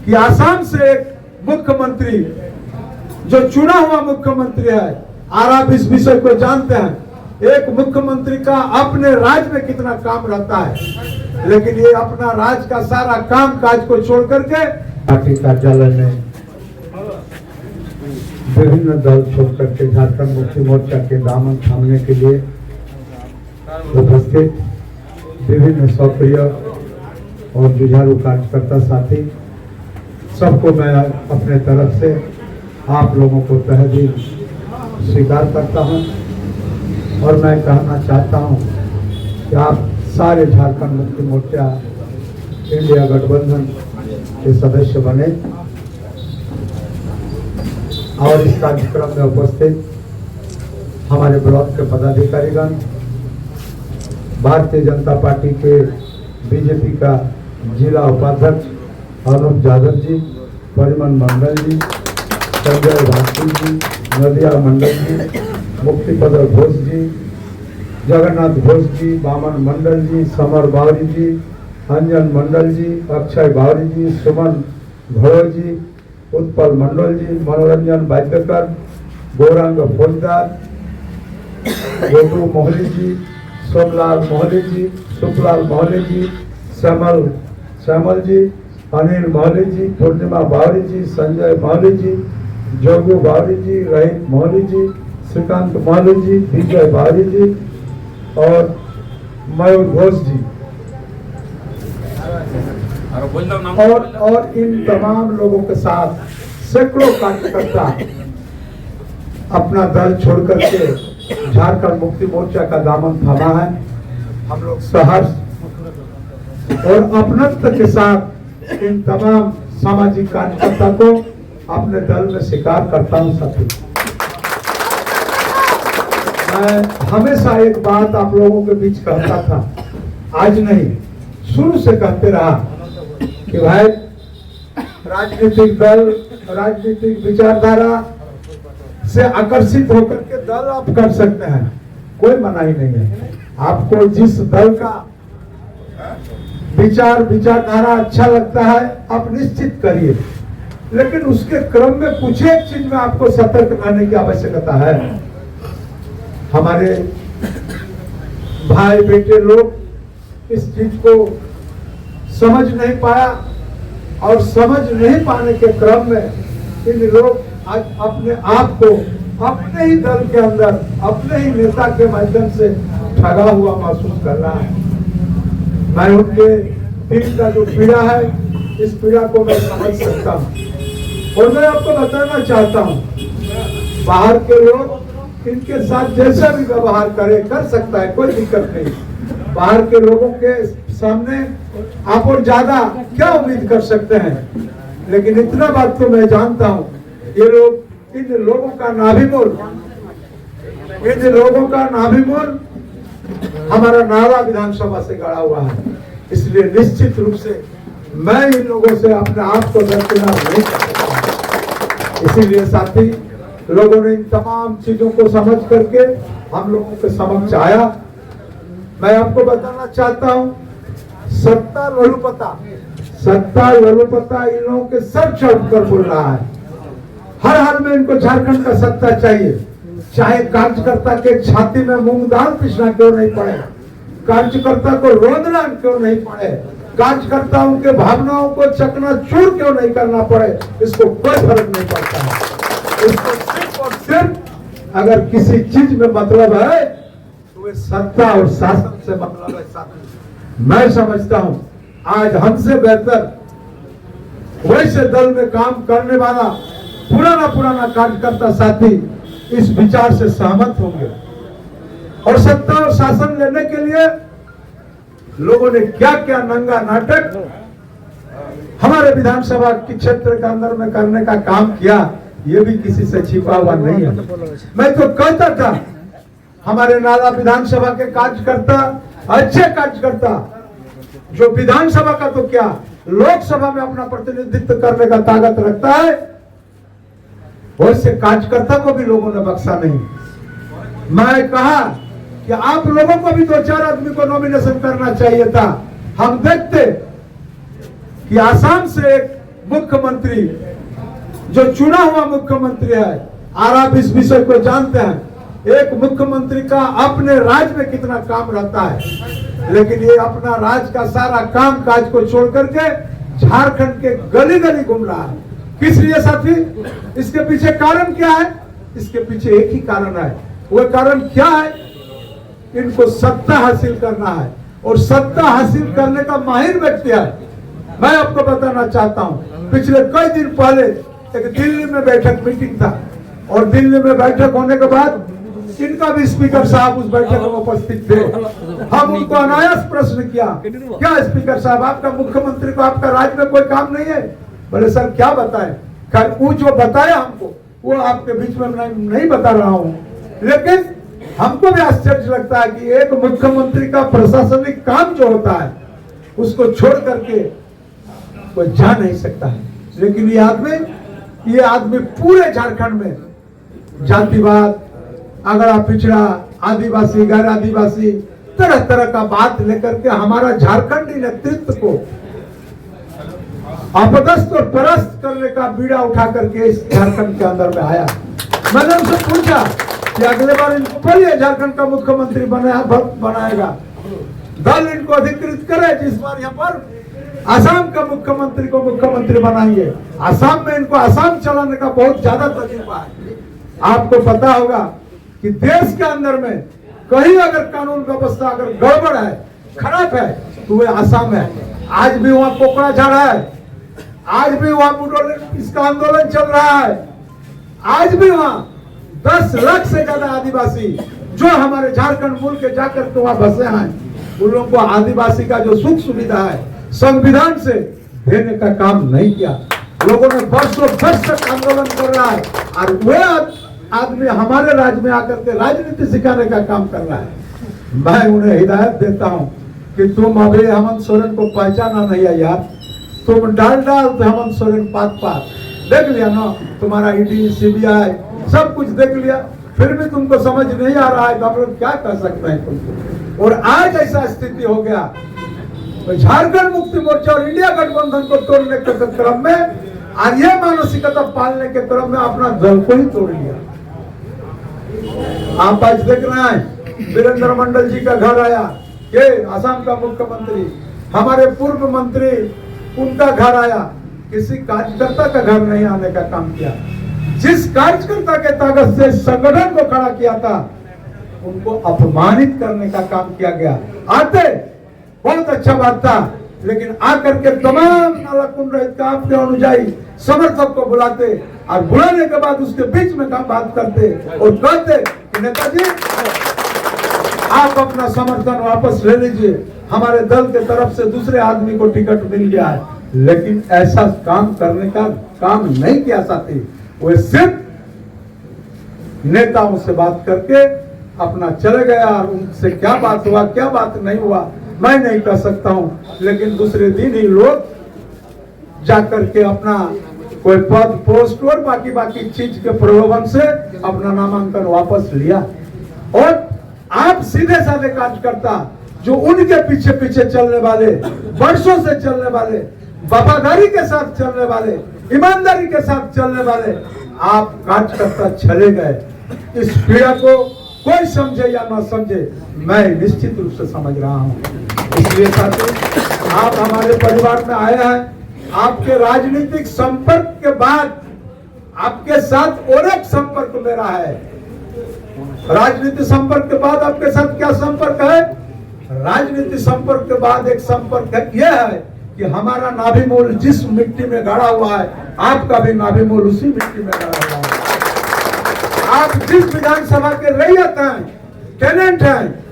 कि आसाम से एक मुख्यमंत्री जो चुना हुआ मुख्यमंत्री है, और आप इस विषय को जानते हैं, एक मुख्यमंत्री का अपने राज्य में कितना काम रहता है, लेकिन ये अपना राज्य का सारा काम काज को छोड़ करके पार्टी कार्यालय में विभिन्न दल छोड़ करके झारखंड मुक्ति मोर्चा के दामन थामने के लिए उपस्थित विभिन्न सक्रिय और जुझारू कार्यकर्ता साथी सबको मैं अपने तरफ से आप लोगों को तहे दिल स्वीकार करता हूं और मैं कहना चाहता हूं कि आप सारे झारखंड मुक्ति मोर्चा इंडिया गठबंधन के सदस्य बने और इस कार्यक्रम में उपस्थित हमारे ब्लॉक के पदाधिकारीगण, भारतीय जनता पार्टी के बीजेपी का जिला उपाध्यक्ष अनूप यादव जी, परिमल मंडल जी, संजय भारती जी, नदिया मंडल जी, मुक्तिपद घोष जी, जगन्नाथ घोष जी, बामन मंडल जी, समर बावरी जी, अंजन मंडल जी, अक्षय बावरी जी, सुमन घोड़ जी, उत्पल मंडल जी, मनोरंजन वाद्यकर, गौरांग फौजदार, गोटू मोहली जी, सोमलाल मोहले जी, सुखलाल मोहले जी, श्यामल जी, अनिल मोहले जी, पूर्णिमा बावरी जी, संजय मोहले जी, जोगू बावरी जी, रहीम मोहली जी, श्रीकांत मोहले जी, विजय बावरी जी और मयूर घोष जी और इन तमाम लोगों के साथ सैकड़ों कार्यकर्ता अपना दल छोड़ करके झारखंड मुक्ति मोर्चा का दामन थामा है। हम लोग सहर्ष और अपनत्व के साथ इन तमाम सामाजिक कार्यकर्ता को अपने दल में स्वीकार करता हूं। साथी, मैं हमेशा एक बात आप लोगों के बीच कहता था, आज नहीं शुरू से कहते रहा कि भाई राजनीतिक दल, राजनीतिक विचारधारा से आकर्षित होकर के दल आप कर सकते हैं, कोई मनाही नहीं है। आपको जिस दल का विचारधारा अच्छा लगता है आप निश्चित करिए, लेकिन उसके क्रम में कुछ एक चीज में आपको सतर्क रहने की आवश्यकता है। हमारे भाई बेटे लोग इस चीज को समझ नहीं पाया और समझ नहीं पाने के क्रम में इन लोग आज अपने आप को अपने ही दल के अंदर अपने ही नेता के माध्यम से ठगा हुआ महसूस कर रहा है। मैं उनके दिल का जो पीड़ा है, इस पीड़ा को मैं समझ सकता हूँ और मैं आपको बताना चाहता हूँ, बाहर के लोग इनके साथ जैसा भी व्यवहार कर सकता है, कोई दिक्कत नहीं। बाहर के लोगों के सामने आप और ज्यादा क्या उम्मीद कर सकते हैं, लेकिन इतना बात तो मैं जानता हूं, ये लोग इन लोगों का नाभिमूल हमारा नाला विधानसभा से गड़ा हुआ है। इसलिए निश्चित रूप से मैं इन लोगों से अपने आप को दरकिनार नहीं कर सकता। इसीलिए साथी, लोगों ने इन तमाम चीजों को समझ करके हम लोगों के समक्ष आया। मैं आपको बताना चाहता हूं, सत्ता ललुपता इन लोगों के सर चढ़ कर बोल रहा है। हर हाल में इनको झारखंड का सत्ता चाहिए, चाहे कार्यकर्ता के छाती में मूंग दाल पिसना क्यों नहीं पड़े, कार्यकर्ता को रोंदना क्यों नहीं पड़े, कार्यकर्ताओं के भावनाओं को चकनाचूर क्यों नहीं करना पड़े, इसको कोई फर्क नहीं पड़ता है। इसको सिर्फ और सिर्फ अगर किसी चीज में मतलब है तो वे सत्ता और शासन से मतलब है। साथी, मैं समझता हूं आज हमसे बेहतर वैसे दल में काम करने वाला पुराना कार्यकर्ता साथी इस विचार से सहमत होंगे और सत्ता और शासन लेने के लिए लोगों ने क्या क्या नंगा नाटक हमारे विधानसभा के क्षेत्र के अंदर में करने का काम किया, ये भी किसी से छिपा हुआ नहीं है। मैं तो कहता था हमारे नाला विधानसभा के कार्यकर्ता, अच्छे कार्यकर्ता जो विधानसभा का तो क्या लोकसभा में अपना प्रतिनिधित्व करने का ताकत रखता है, वैसे कार्यकर्ता को भी लोगों ने बख्शा नहीं। मैं कहा कि आप लोगों को भी 2-4 आदमी को नॉमिनेशन करना चाहिए था। हम देखते कि आसाम से एक मुख्यमंत्री जो चुना हुआ मुख्यमंत्री है, और आप इस विषय को जानते हैं, एक मुख्यमंत्री का अपने राज्य में कितना काम रहता है, लेकिन ये अपना राज्य का सारा काम काज को छोड़ करके झारखंड के गली गली घूम रहा है। किस लिए साथी? इसके पीछे कारण क्या है? इसके पीछे एक ही कारण है। वो कारण क्या है? इनको सत्ता हासिल करना है, और सत्ता हासिल करने का माहिर व्यक्ति है। मैं आपको बताना चाहता हूं, पिछले कई दिन पहले एक दिल्ली में बैठक मीटिंग था, और दिल्ली में बैठक होने के बाद इनका भी स्पीकर साहब उस बैठक में उपस्थित थे। हम उनको अनायास प्रश्न किया, क्या स्पीकर साहब, आपका मुख्यमंत्री को आपका राज्य में कोई काम नहीं है? बोले सर क्या बताएं? खैर वो जो बताया हमको वो आपके बीच में नहीं बता रहा हूं, लेकिन हमको भी आश्चर्य लगता है कि एक मुख्यमंत्री का प्रशासनिक काम जो होता है उसको छोड़ करके कोई जा नहीं सकता है। लेकिन ये आदमी पूरे झारखंड में जातिवाद, अगड़ा पिछड़ा, आदिवासी, गैर आदिवासी, तरह तरह का बात लेकर के हमारा झारखंडी नेतृत्व को अपदस्थ और परास्त करने का बीड़ा उठा करके इस झारखंड के अंदर में आया। मैंने उनसे पूछा कि अगले बार इनको बोलिए झारखंड का मुख्यमंत्री बनाएगा, दल इनको अधिकृत करे, जिस बार यहाँ पर आसाम का मुख्यमंत्री को मुख्यमंत्री बनाएंगे। आसाम में इनको आसाम चलाने का बहुत ज्यादा तजुर्बा है। आपको पता होगा कि देश के अंदर में कहीं अगर कानून व्यवस्था अगर गड़बड़ है, खराब है, तो वह आसाम है। आज भी वहां कोकड़ा जा रहा है, आज भी वहां इसका आंदोलन चल रहा है। आज भी वहां 10 लाख से ज्यादा आदिवासी जो हमारे झारखंड मूल के जाकर के वहां बसे हैं, उन लोगों को आदिवासी का जो सुख सुविधा है संविधान से देने का काम नहीं किया। लोगों ने वर्षों वर्ष तक आंदोलन कर रहा है, और वह आदमी हमारे राज्य में आकर के राजनीति सिखाने का काम कर रहा है। मैं उन्हें हिदायत देता हूं कि तुम अभी हेमंत सोरेन को पहचाना नहीं है यार, तुम डाल तो हेमंत सोरेन पात देख लिया ना, तुम्हारा ईडी सीबीआई सब कुछ देख लिया, फिर भी तुमको समझ नहीं आ रहा है तो हम लोग क्या कर सकते हैं तुमको। और आज ऐसा स्थिति हो गया, तो झारखंड मुक्ति मोर्चा और इंडिया गठबंधन को तोड़ने के क्रम में और ये मानसिकता पालने के क्रम में अपना दल को ही तोड़ लिया। आप आज देख रहे हैं वीरेंद्र मंडल जी का घर आया, ये आसाम का मुख्यमंत्री, हमारे पूर्व मंत्री उनका घर आया, किसी कार्यकर्ता का घर नहीं आने का काम किया। जिस कार्यकर्ता के ताकत से संगठन को खड़ा किया था उनको अपमानित करने का काम किया गया। आते बहुत अच्छा बात था, लेकिन आकर के तमाम नालाकुंड रहित काम के अनुयायी समर्थक को बुलाते और बुलाने के बाद उसके बीच में काम बात करते और कहते कि नेताजी आप अपना समर्थन वापस ले लीजिए, हमारे दल के तरफ से दूसरे आदमी को टिकट मिल गया है। लेकिन ऐसा काम करने का काम नहीं किया साथी, वो सिर्फ नेताओं से बात करके अपना चले गया। और उनसे क्या बात हुआ क्या बात नहीं हुआ मैं नहीं कह सकता हूं, लेकिन दूसरे दिन ही लोग जाकर के अपना कोई पद पोस्ट और बाकी चीज के प्रलोभन से अपना नामांकन वापस लिया। और आप सीधे साधे कार्यकर्ता जो उनके पीछे पीछे चलने वाले, वर्षों से चलने वाले, वफादारी के साथ चलने वाले, ईमानदारी के साथ चलने वाले, आप कार्यकर्ता चले गए। इस पीड़ा को कोई समझे या ना समझे, मैं निश्चित रूप से समझ रहा हूं। इसलिए साथी आप हमारे परिवार में आए हैं, आपके राजनीतिक संपर्क के बाद आपके साथ और एक संपर्क मेरा है। राजनीतिक संपर्क के बाद आपके साथ क्या संपर्क है? राजनीतिक संपर्क के बाद एक संपर्क यह है कि हमारा नाभि मूल जिस मिट्टी में गाड़ा हुआ है, आपका भी नाभि मूल उसी मिट्टी में गाड़ा हुआ है। आप जिस विधानसभा के रैयत हैं, टेनेंट हैं,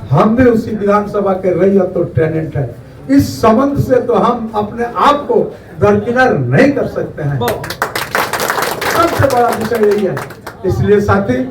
हम भी उसी विधानसभा के रैयत और टेनेंट हैं। इस संबंध से तो हम अपने आप को दरकिनार नहीं कर सकते हैं। सबसे बड़ा विषय यही है। इसलिए साथी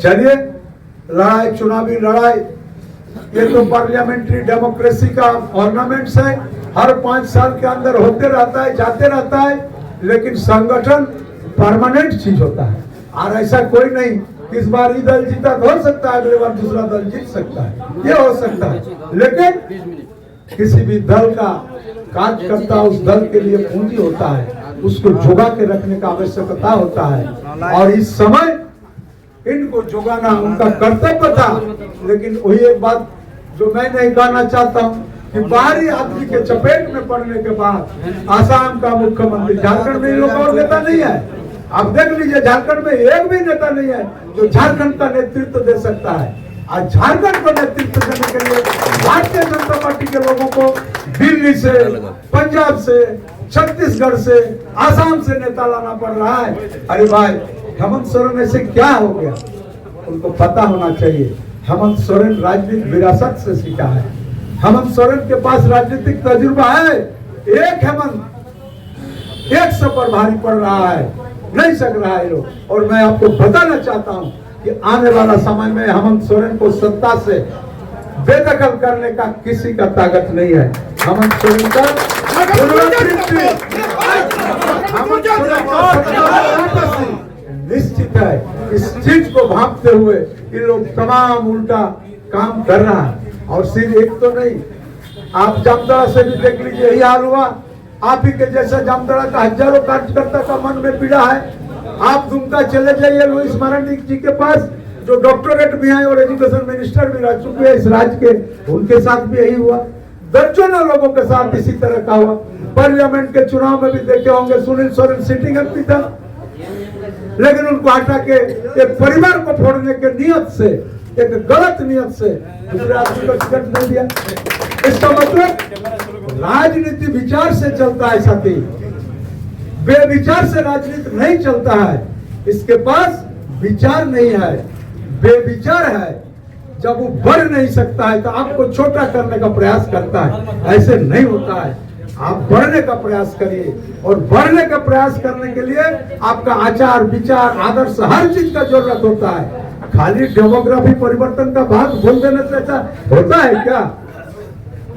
चलिए, लड़ाई, चुनावी लड़ाई, ये तो पार्लियामेंट्री डेमोक्रेसी का ऑर्नामेंट्स है, हर 5 साल के अंदर होते रहता है, जाते रहता है। लेकिन संगठन परमानेंट चीज होता है, और ऐसा कोई नहीं इस बार ये दल जीता तो हो सकता है, अगले बार दूसरा दल जीत सकता है, ये हो सकता है। लेकिन किसी भी दल का कार्यकर्ता उस दल के लिए पूंजी होता है, उसको जुगा के रखने का आवश्यकता होता है। और इस समय इनको जुगाना उनका कर्तव्य था। लेकिन वही एक बात जो मैं नहीं कहना चाहता हूँ कि बाहरी आदमी के चपेट में पड़ने के बाद आसाम का मुख्यमंत्री, झारखंड में लोग और नेता नहीं है। आप देख लीजिए, झारखंड में एक भी नेता नहीं है जो झारखंड का नेतृत्व दे सकता है। आज झारखंड को नेतृत्व देने के लिए भारतीय जनता पार्टी के लोगों को दिल्ली से, पंजाब से, छत्तीसगढ़ से, आसाम से नेता लाना पड़ रहा है। अरे भाई, हेमंत सोरेन ऐसे क्या हो गया? उनको पता होना चाहिए, हेमंत सोरेन राजनीतिक विरासत से सीखा है। हेमंत सोरेन के पास राजनीतिक तजुर्बा है। एक हेमंत एक सौ पर भारी पड़ रहा है, नहीं सक रहा है लोग। और मैं आपको बताना चाहता हूं कि आने वाला समय में हेमंत सोरेन को सत्ता से बेदखल करने का किसी का ताकत नहीं है। हेमंत सोरेन का निश्चित है। इस चीज को भांपते हुए ये लोग तमाम उल्टा काम कर रहा है। और सिर्फ एक तो नहीं, आप जामताड़ा से भी देख लीजिए, यही हाल हुआ। आप ही के जैसा जामताड़ा का हजारों कार्यकर्ता का मन में पीड़ा है। आप दुमका चले जाइए लुईस मरांडी जी के पास, जो डॉक्टरेट भी है और एजुकेशन मिनिस्टर भी रह चुके हैं इस राज्य के, उनके साथ भी यही हुआ। दर्जनों लोगों के साथ इसी तरह का हुआ। पार्लियामेंट के चुनाव में भी देखे होंगे, सुनील सोरेन सिटिंग एमपी था, लेकिन उनको हटा के एक परिवार को फोड़ने के नियत से, एक गलत नियत से दूसरे आदमी को टिकट नहीं दिया। इसका मतलब राजनीति विचार से चलता है साथी, बेविचार से राजनीति नहीं चलता है। इसके पास विचार नहीं है, बेविचार है। जब वो बढ़ नहीं सकता है तो आपको छोटा करने का प्रयास करता है। ऐसे नहीं होता है, आप बढ़ने का प्रयास करिए। और बढ़ने का प्रयास करने के लिए आपका आचार, विचार, आदर्श, हर चीज का जरूरत होता है। खाली डेमोग्राफी परिवर्तन का बात बोल देने से ऐसा होता है क्या?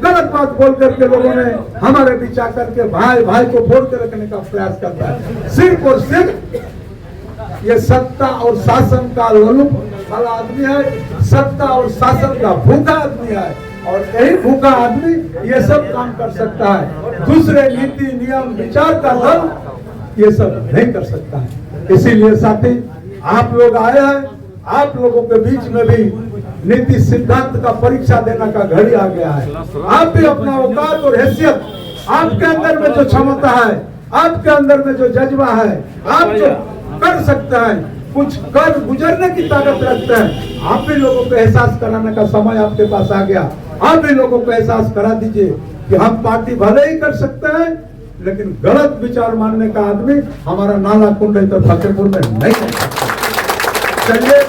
गलत बात बोल करके लोगों ने हमारे बीच आकर के भाई भाई को फोड़ के रखने का प्रयास करता है। सिर्फ और सिर्फ ये सत्ता और शासन का लोलुप वाला आदमी है, सत्ता और शासन का भूखा आदमी है। और यही भूखा आदमी ये सब काम कर सकता है। दूसरे नीति, नियम, विचार का दल ये सब नहीं कर सकता है। इसीलिए साथी, आप लोग आए हैं, आप लोगों के बीच में भी नीति सिद्धांत का परीक्षा देने का घड़ी आ गया है। आप भी अपना औकात और हैसियत, आपके अंदर में जो क्षमता है, आपके अंदर में जो जज्बा है, आप जो कर सकते हैं, कुछ कर गुजरने की ताकत रखते हैं, आप भी लोगों को एहसास कराने का समय आपके पास आ गया। आप भी लोगों को एहसास करा दीजिए कि हम पार्टी भले ही कर सकते हैं, लेकिन गलत विचार मानने का आदमी हमारा नाला कुंड तो फतेहपुर में नहीं है। चलिए,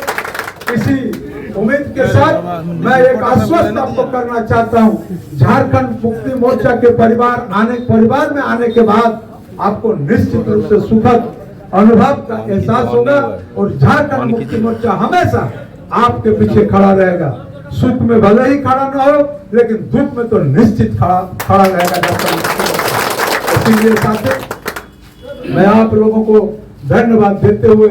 इसी उम्मीद के साथ मैं एक आश्वस्त आपको करना चाहता हूं, झारखंड मुक्ति मोर्चा के परिवार में आने के बाद आपको निश्चित रूप से सुखद अनुभव का एहसास होगा। और झारखंड मुक्ति मोर्चा हमेशा आपके पीछे खड़ा रहेगा। सुख में भले ही खड़ा न हो, लेकिन दुख में तो निश्चित खड़ा रहेगा। इसीलिए साथी, मैं आप लोगों को धन्यवाद देते हुए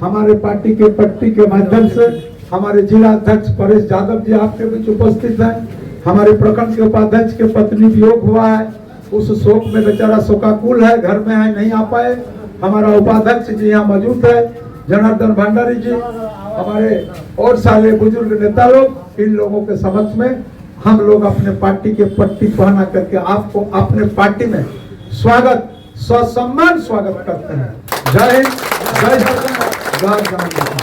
हमारे पार्टी के पट्टी के माध्यम से हमारे जिला अध्यक्ष परेश यादव जी आपके बीच उपस्थित हैं। हमारे प्रखंड के उपाध्यक्ष के पत्नी वियोग हुआ है, उस शोक में बेचारा शोकाकुल है, घर में है, नहीं आ पाए। हमारा उपाध्यक्ष जी यहाँ मौजूद है, जनार्दन भंडारी जी, हमारे और सारे बुजुर्ग नेता लोग। इन लोगों के समक्ष में हम लोग अपने पार्टी के पट्टी पहना करके आपको अपने पार्टी में स्वागत, ससम्मान स्वागत करते हैं। जय हिंद, जय झारखंड, जय जवान।